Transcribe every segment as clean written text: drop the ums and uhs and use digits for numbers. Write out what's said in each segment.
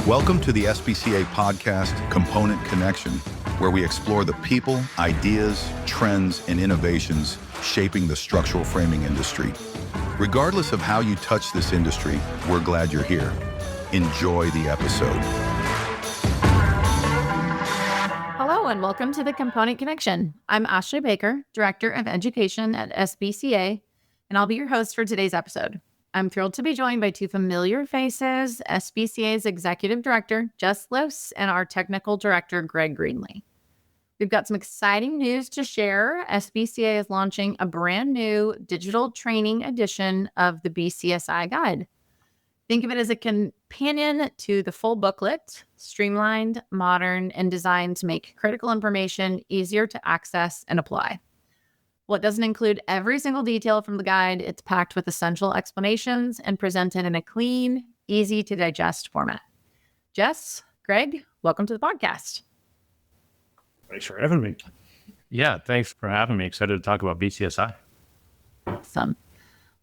Welcome to the SBCA podcast, Component Connection, where we explore the people, ideas, trends, and innovations shaping the structural framing industry. Regardless of how you touch this industry, we're glad you're here. Enjoy the episode. Hello and welcome to the Component Connection. I'm Ashley Baker, Director of Education at SBCA, and I'll be your host for today's episode. I'm thrilled to be joined by two familiar faces, SBCA's Executive Director, Jess Lohse, and our Technical Director, Greenlee. We've got some exciting news to share. SBCA is launching a brand new digital training edition of the BCSI guide. Think of it as a companion to the full booklet, streamlined, modern, and designed to make critical information easier to access and apply. While it doesn't include every single detail from the guide, it's packed with essential explanations and presented in a clean, easy to digest format. Jess, Greg, welcome to the podcast. Thanks for having me. Yeah, thanks for having me. Excited to talk about BCSI. Awesome.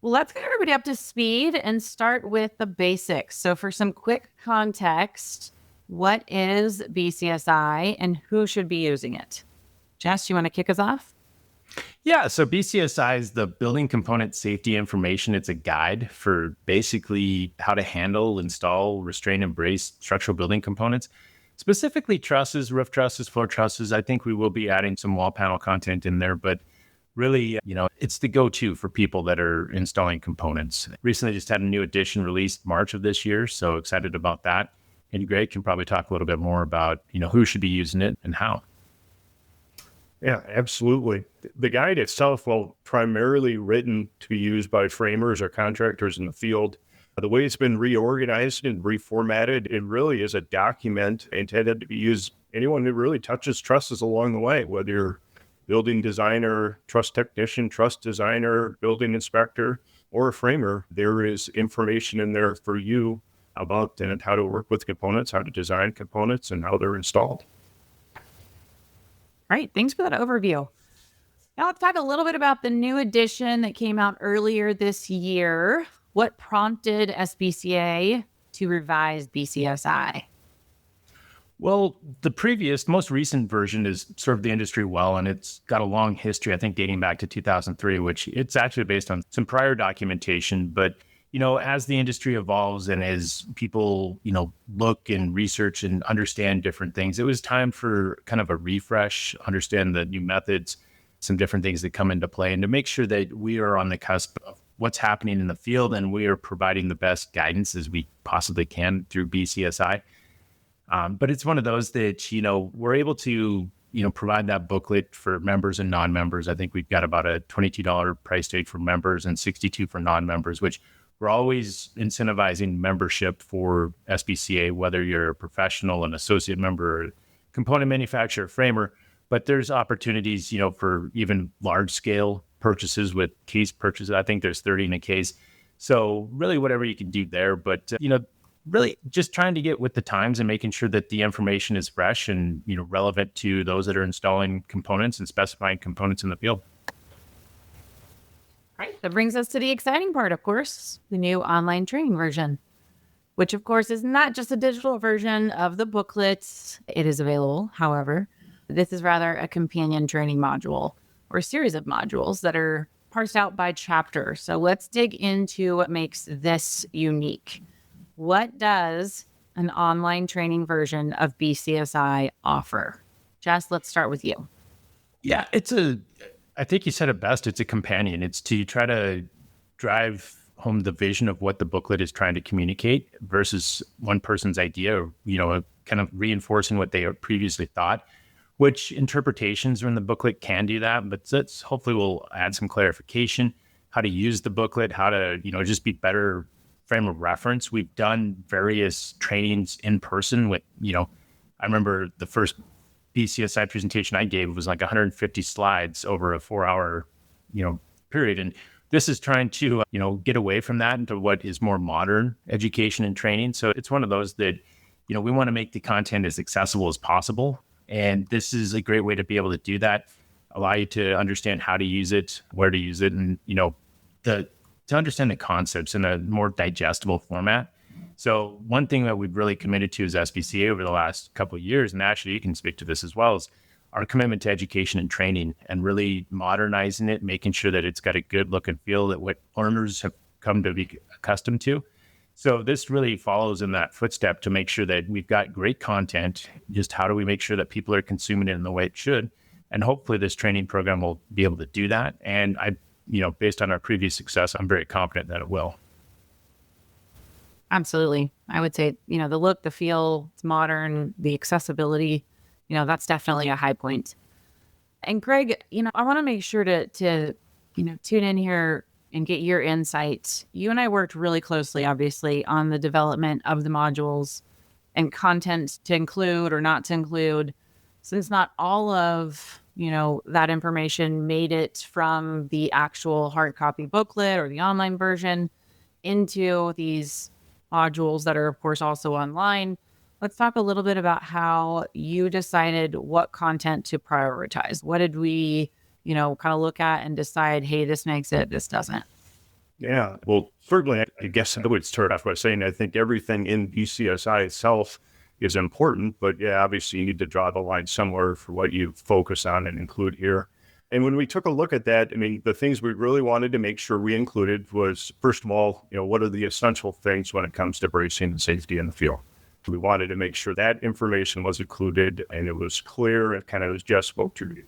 Well, let's get everybody up to speed and start with the basics. So for some quick context, what is BCSI and who should be using it? Jess, you want to kick us off? Yeah, so BCSI is the Building Component Safety Information. It's a guide for basically how to handle, install, restrain, and brace structural building components, specifically trusses, roof trusses, floor trusses. I think we will be adding some wall panel content in there, but really, it's the go-to for people that are installing components. Recently just had a new edition released March of this year, so excited about that. And Greg can probably talk a little bit more about, who should be using it and how. Yeah, absolutely. The guide itself, primarily written to be used by framers or contractors in the field. The way it's been reorganized and reformatted, it really is a document intended to be used anyone who really touches trusses along the way, whether you're building designer, truss technician, truss designer, building inspector, or a framer. There is information in there for you about how to work with components, how to design components, and how they're installed. All right, thanks for that overview. Now let's talk a little bit about the new edition that came out earlier this year. What prompted SBCA to revise BCSI? Well, the most recent version has served the industry well, and it's got a long history, I think, dating back to 2003, which it's actually based on some prior documentation. But, as the industry evolves and as people, look and research and understand different things, it was time for kind of a refresh, understand the new methods, some different things that come into play, and to make sure that we are on the cusp of what's happening in the field and we are providing the best guidance as we possibly can through BCSI. But it's one of those that, we're able to, provide that booklet for members and non-members. I think we've got about a $22 price tag for members and $62 for non-members, which we're always incentivizing membership for SBCA, whether you're a professional, an associate member, or component manufacturer, framer. But there's opportunities, for even large scale purchases with case purchases. I think there's 30 in a case. So really whatever you can do there. But, really just trying to get with the times and making sure that the information is fresh and, relevant to those that are installing components and specifying components in the field. All right, that brings us to the exciting part, of course, the new online training version, which of course is not just a digital version of the booklets. It is available. However, this is rather a companion training module or a series of modules that are parsed out by chapter. So let's dig into what makes this unique. What does an online training version of BCSI offer? Jess, let's start with you. Yeah, I think you said it best. It's a companion. It's to try to drive home the vision of what the booklet is trying to communicate versus one person's idea, kind of reinforcing what they previously thought, which interpretations are in the booklet can do that. But that's hopefully will add some clarification, how to use the booklet, how to, just be better frame of reference. We've done various trainings in person with, I remember the first BCSI presentation I gave was like 150 slides over a 4-hour, period. And this is trying to, get away from that into what is more modern education and training. So it's one of those that, we want to make the content as accessible as possible. And this is a great way to be able to do that, allow you to understand how to use it, where to use it, and, to understand the concepts in a more digestible format. So one thing that we've really committed to as SBCA over the last couple of years, and actually you can speak to this as well, is our commitment to education and training and really modernizing it, making sure that it's got a good look and feel that what learners have come to be accustomed to. So this really follows in that footstep to make sure that we've got great content. Just how do we make sure that people are consuming it in the way it should? And hopefully this training program will be able to do that. And based on our previous success, I'm very confident that it will. Absolutely. I would say, the look, the feel, it's modern, the accessibility, that's definitely a high point. And Craig, I want to make sure to tune in here and get your insights. You and I worked really closely, obviously, on the development of the modules and content to include or not to include, since not all of, that information made it from the actual hard copy booklet or the online version into these modules that are, of course, also online. Let's talk a little bit about how you decided what content to prioritize. What did we, kind of look at and decide, hey, this makes it, this doesn't? Yeah, well, certainly, I guess I would start off by saying I think everything in BCSI itself is important, but yeah, obviously you need to draw the line somewhere for what you focus on and include here. And when we took a look at that, the things we really wanted to make sure we included was, first of all, what are the essential things when it comes to bracing and safety in the field? We wanted to make sure that information was included and it was clear, and kind of as Jess spoke to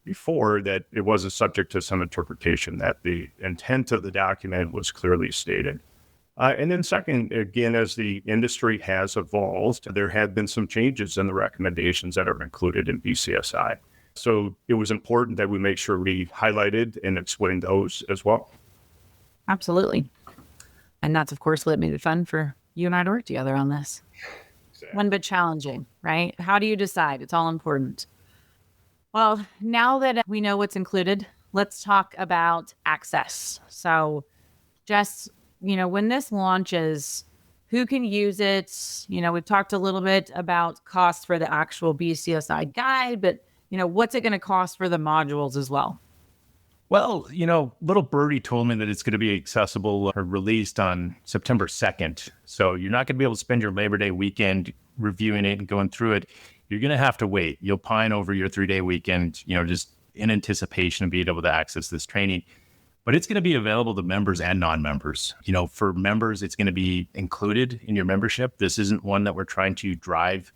before, that it wasn't subject to some interpretation, that the intent of the document was clearly stated. And then second, again, as the industry has evolved, there have been some changes in the recommendations that are included in BCSI. So it was important that we make sure we highlighted and explained those as well. Absolutely. And that's, of course, what made it fun for you and I to work together on this. Exactly. One bit challenging, right? How do you decide? It's all important. Well, now that we know what's included, let's talk about access. So, Jess, when this launches, who can use it? We've talked a little bit about cost for the actual BCSI guide, but what's it going to cost for the modules as well? Well, little birdie told me that it's going to be accessible or released on September 2nd. So you're not going to be able to spend your Labor Day weekend reviewing it and going through it. You're going to have to wait. You'll pine over your 3-day weekend, just in anticipation of being able to access this training. But it's going to be available to members and non-members. For members, it's going to be included in your membership. This isn't one that we're trying to drive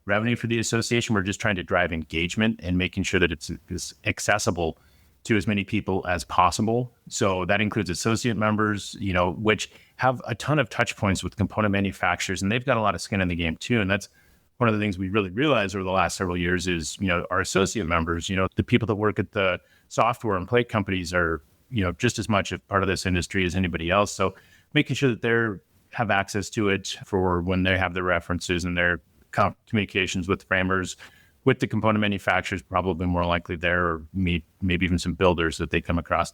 revenue for the association. We're just trying to drive engagement and making sure that it's accessible to as many people as possible. So that includes associate members, which have a ton of touch points with component manufacturers, and they've got a lot of skin in the game too. And that's one of the things we really realized over the last several years is, our associate members, the people that work at the software and plate companies are, just as much a part of this industry as anybody else. So making sure that they have access to it for when they have their references and their communications with framers, with the component manufacturers, probably more likely there, or maybe even some builders that they come across.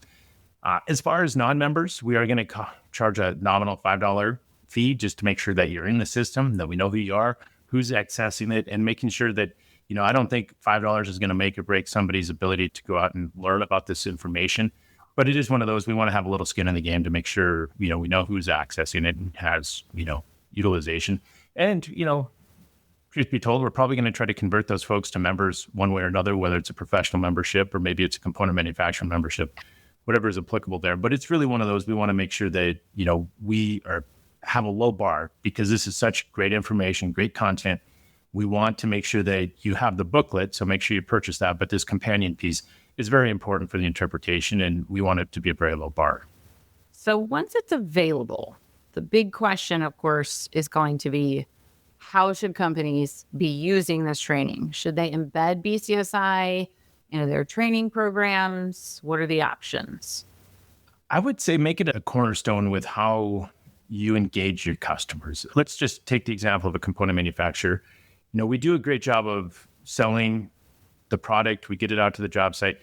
As far as non-members, we are going to charge a nominal $5 fee just to make sure that you're in the system, that we know who you are, who's accessing it, and making sure that, I don't think $5 is going to make or break somebody's ability to go out and learn about this information. But it is one of those, we want to have a little skin in the game to make sure, we know who's accessing it and has, utilization. And, truth be told, we're probably going to try to convert those folks to members one way or another, whether it's a professional membership or maybe it's a component manufacturer membership, whatever is applicable there. But it's really one of those, we want to make sure that, we have a low bar because this is such great information, great content. We want to make sure that you have the booklet, so make sure you purchase that. But this companion piece is very important for the interpretation, and we want it to be a very low bar. So once it's available, the big question, of course, is going to be, how should companies be using this training? Should they embed BCSI into their training programs? What are the options? I would say make it a cornerstone with how you engage your customers. Let's just take the example of a component manufacturer. We do a great job of selling the product. We get it out to the job site.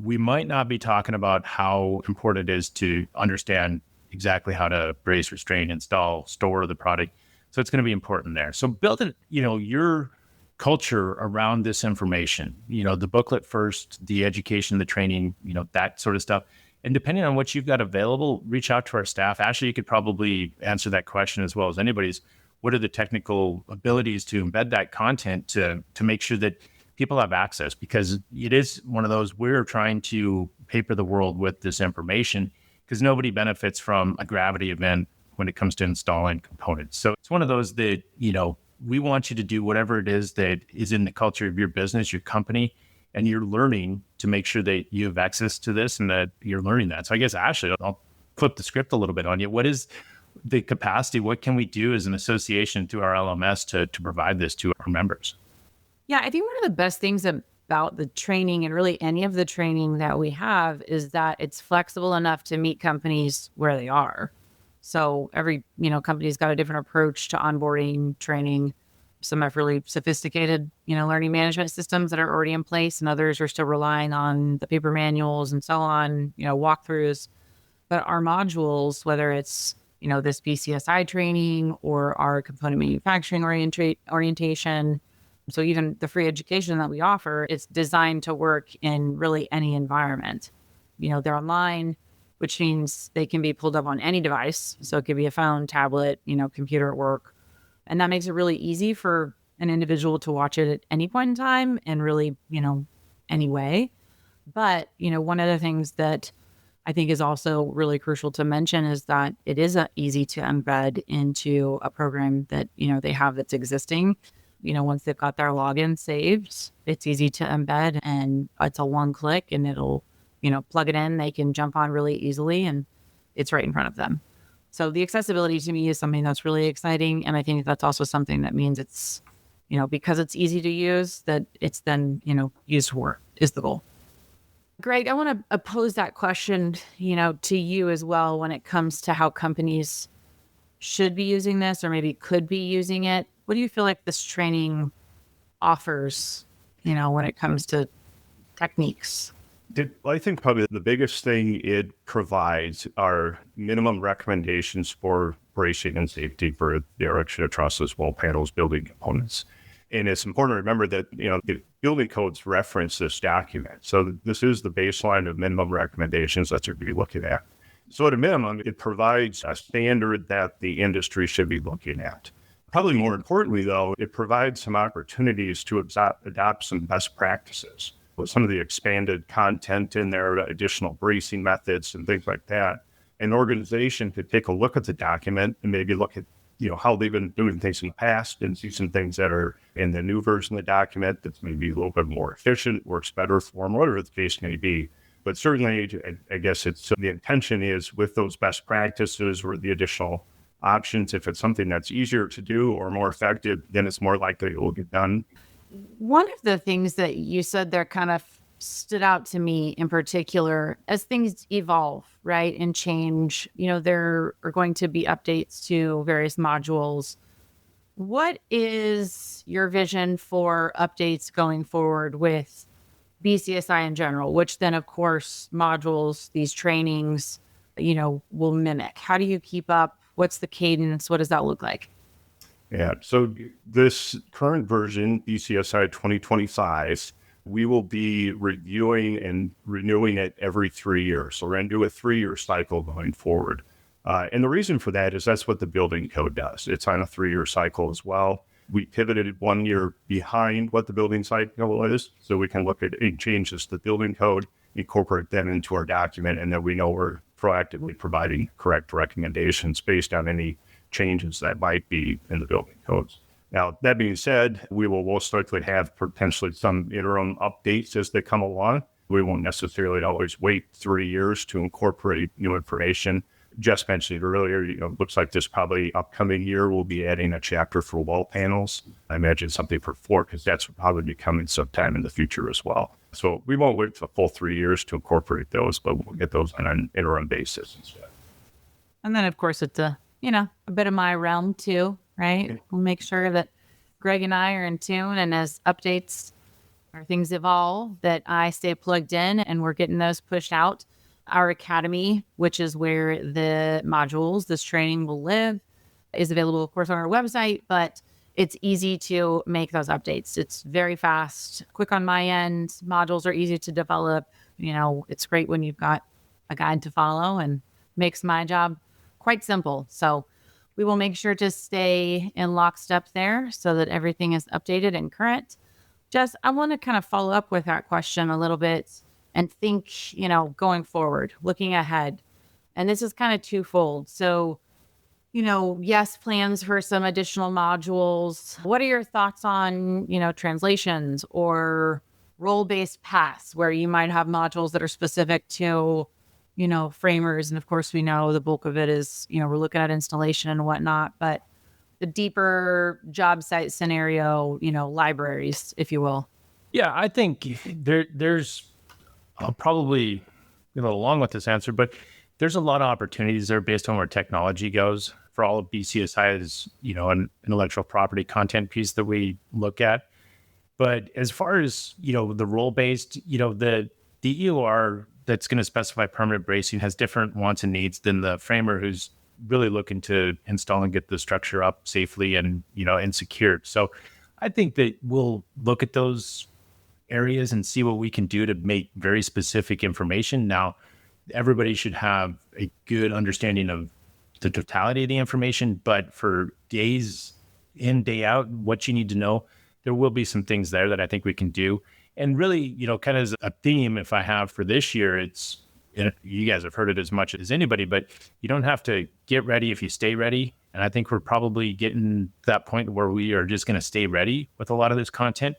We might not be talking about how important it is to understand exactly how to brace, restrain, install, store the product. So it's going to be important there. So build it, your culture around this information, the booklet first, the education, the training, that sort of stuff. And depending on what you've got available, reach out to our staff. Ashley, you could probably answer that question as well as anybody's. What are the technical abilities to embed that content to make sure that people have access? Because it is one of those, we're trying to paper the world with this information because nobody benefits from a gravity event when it comes to installing components. So it's one of those that, we want you to do whatever it is that is in the culture of your business, your company, and you're learning to make sure that you have access to this and that you're learning that. So I guess, Ashley, I'll flip the script a little bit on you. What is the capacity? What can we do as an association through our LMS to provide this to our members? Yeah, I think one of the best things about the training and really any of the training that we have is that it's flexible enough to meet companies where they are. So every, company's got a different approach to onboarding, training. Some have really sophisticated, learning management systems that are already in place, and others are still relying on the paper manuals and so on, walkthroughs. But our modules, whether it's, this BCSI training or our component manufacturing orientation, so even the free education that we offer, it's designed to work in really any environment. They're online, which means they can be pulled up on any device. So it could be a phone, tablet, computer at work. And that makes it really easy for an individual to watch it at any point in time and really, any way. But, one of the things that I think is also really crucial to mention is that it is easy to embed into a program that, they have that's existing. Once they've got their login saved, it's easy to embed and it's a one click and it'll, plug it in. They can jump on really easily and it's right in front of them. So the accessibility to me is something that's really exciting. And I think that's also something that means it's, because it's easy to use, that it's then, used for is the goal. Greg, I want to pose that question, to you as well when it comes to how companies should be using this or maybe could be using it. What do you feel like this training offers, when it comes to techniques? I think probably the biggest thing it provides are minimum recommendations for bracing and safety for the erection of trusses, wall panels, building components. And it's important to remember that, the building codes reference this document. So this is the baseline of minimum recommendations that you're going to be looking at. So at a minimum, it provides a standard that the industry should be looking at. Probably more importantly, though, it provides some opportunities to adopt some best practices with some of the expanded content in there, additional bracing methods and things like that. An organization could take a look at the document and maybe look at, how they've been doing things in the past and see some things that are in the new version of the document that's maybe a little bit more efficient, works better for them, whatever the case may be. But certainly, I guess the intention is with those best practices or the additional options, if it's something that's easier to do or more effective, then it's more likely it will get done. One of the things that you said there kind of stood out to me in particular, as things evolve, right, and change, there are going to be updates to various modules. What is your vision for updates going forward with BCSI in general, which then, of course, modules, these trainings, will mimic? How do you keep up? What's the cadence? What does that look like? Yeah, so this current version, BCSI 2025, we will be reviewing and renewing it every 3 years. So we're going to do a 3-year cycle going forward. And the reason for that is that's what the building code does. It's on a 3-year cycle as well. We pivoted 1 year behind what the building cycle is, so we can look at any changes to the building code, incorporate them into our document, and then we know we're proactively providing correct recommendations based on any changes that might be in the building codes. Now, that being said, we will most likely have potentially some interim updates as they come along. We won't necessarily always wait 3 years to incorporate new information. Jess mentioned earlier, looks like this probably upcoming year we'll be adding a chapter for wall panels. I imagine something for floor, because that's probably be coming sometime in the future as well. So we won't wait for a full 3 years to incorporate those, but we'll get those on an interim basis instead. And then, of course, it's a bit of my realm too, right? We'll make sure that Greg and I are in tune, and as updates or things evolve, that I stay plugged in and we're getting those pushed out. Our academy, which is where the modules, this training will live, is available, of course, on our website, but it's easy to make those updates. It's very fast, quick on my end. Modules are easy to develop. It's great when you've got a guide to follow and makes my job quite simple. So we will make sure to stay in lockstep there so that everything is updated and current. Jess, I want to kind of follow up with that question a little bit and think, going forward, looking ahead. And this is kind of twofold. So, yes, plans for some additional modules. What are your thoughts on, translations or role-based paths where you might have modules that are specific to framers? And of course, we know the bulk of it is, we're looking at installation and whatnot, but the deeper job site scenario, libraries, if you will. Yeah, I think there's I'll probably along with this answer, but there's a lot of opportunities there based on where technology goes. For all of BCSI is, an intellectual property content piece that we look at. But as far as, the role-based, the EOR that's going to specify permanent bracing has different wants and needs than the framer who's really looking to install and get the structure up safely and, and secured. So I think that we'll look at those areas and see what we can do to make very specific information. Now, everybody should have a good understanding of the totality of the information, but for days in, day out, what you need to know, there will be some things there that I think we can do. And really, kind of as a theme, if I have for this year, it's, you guys have heard it as much as anybody, but you don't have to get ready if you stay ready. And I think we're probably getting to that point where we are just going to stay ready with a lot of this content.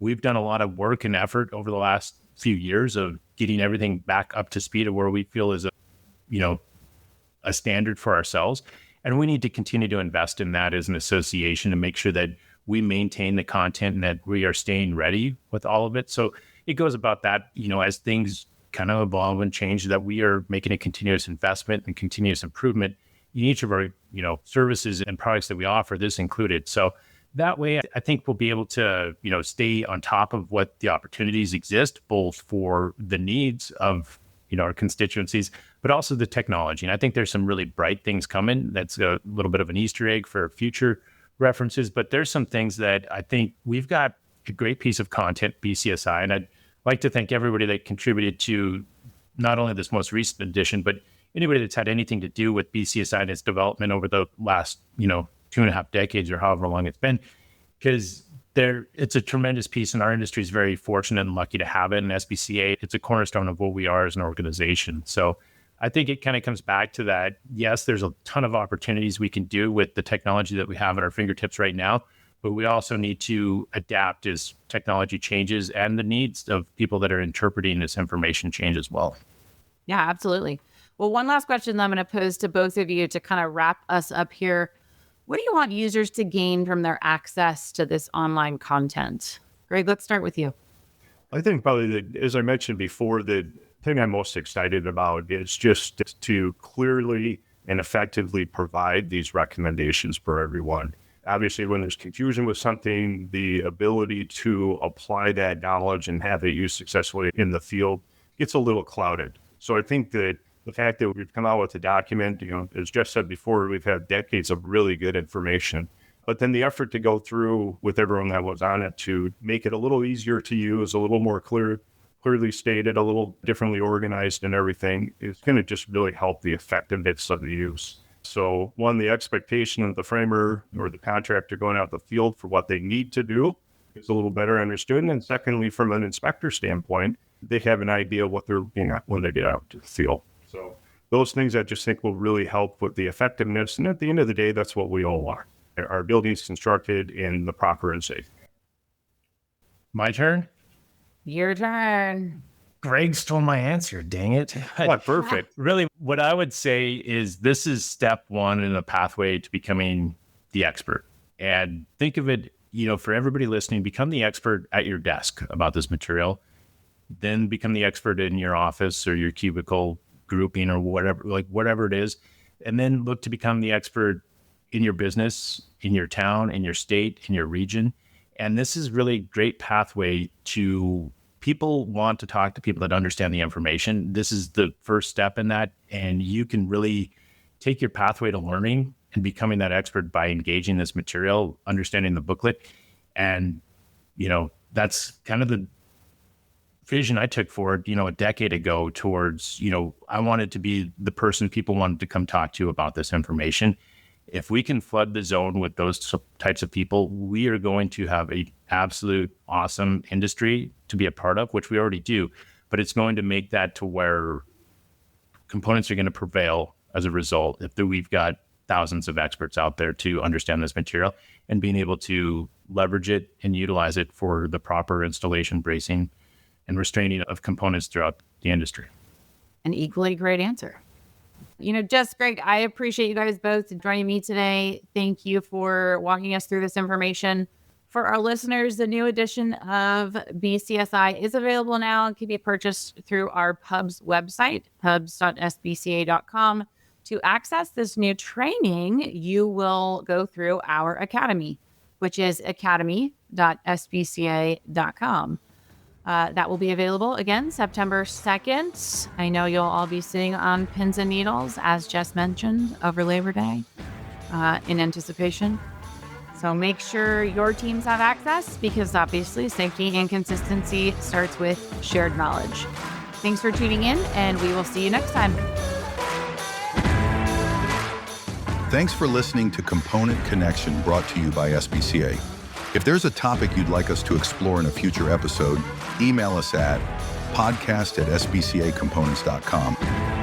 We've done a lot of work and effort over the last few years of getting everything back up to speed of where we feel is a standard for ourselves. And we need to continue to invest in that as an association and make sure that we maintain the content and that we are staying ready with all of it. So it goes about that, as things kind of evolve and change, that we are making a continuous investment and continuous improvement in each of our, services and products that we offer, this included. So that way, I think we'll be able to, stay on top of what the opportunities exist, both for the needs of, our constituencies, but also the technology. And I think there's some really bright things coming. That's a little bit of an Easter egg for future references, but there's some things that I think we've got a great piece of content, BCSI, and I'd like to thank everybody that contributed to not only this most recent edition, but anybody that's had anything to do with BCSI and its development over the last, 2.5 decades or however long it's been, because it's a tremendous piece, and our industry is very fortunate and lucky to have it. And SBCA, it's a cornerstone of what we are as an organization. So I think it kind of comes back to that. Yes, there's a ton of opportunities we can do with the technology that we have at our fingertips right now, but we also need to adapt as technology changes and the needs of people that are interpreting this information change as well. Yeah, absolutely. Well, one last question that I'm going to pose to both of you to kind of wrap us up here. What do you want users to gain from their access to this online content? Greg, let's start with you. I think probably, as I mentioned before, the thing I'm most excited about is just to clearly and effectively provide these recommendations for everyone. Obviously, when there's confusion with something, the ability to apply that knowledge and have it used successfully in the field gets a little clouded. So I think that the fact that we've come out with a document, as Jeff said before, we've had decades of really good information. But then the effort to go through with everyone that was on it to make it a little easier to use, a little more clearly stated, a little differently organized and everything is going to just really help the effectiveness of the use. So one, the expectation of the framer or the contractor going out in the field for what they need to do is a little better understood. And secondly, from an inspector standpoint, they have an idea of what they're looking at when they get out to the field. So those things I just think will really help with the effectiveness. And at the end of the day, that's what we all want. Our buildings constructed in the proper and safe. My turn? Your turn. Greg stole my answer, dang it. What, perfect. Really, what I would say is this is step one in a pathway to becoming the expert. And think of it, for everybody listening, become the expert at your desk about this material, then become the expert in your office or your cubicle grouping or whatever it is, and then look to become the expert in your business, in your town, in your state, in your region. And this is really a great pathway to people want to talk to people that understand the information. This is the first step in that. And you can really take your pathway to learning and becoming that expert by engaging this material, understanding the booklet. And, that's kind of vision I took forward, a decade ago towards, I wanted to be the person people wanted to come talk to about this information. If we can flood the zone with those types of people, we are going to have an absolute awesome industry to be a part of, which we already do. But it's going to make that to where components are going to prevail as a result if we've got thousands of experts out there to understand this material and being able to leverage it and utilize it for the proper installation, bracing, and restraining of components throughout the industry. An equally great answer. Jess, Greg, I appreciate you guys both joining me today. Thank you for walking us through this information. For our listeners, the new edition of BCSI is available now and can be purchased through our pubs website, pubs.sbca.com. To access this new training, you will go through our academy, which is academy.sbca.com. That will be available again September 2nd. I know you'll all be sitting on pins and needles, as Jess mentioned, over Labor Day in anticipation. So make sure your teams have access, because obviously safety and consistency starts with shared knowledge. Thanks for tuning in, and we will see you next time. Thanks for listening to Component Connection, brought to you by SBCA. If there's a topic you'd like us to explore in a future episode, email us at podcast@sbcacomponents.com.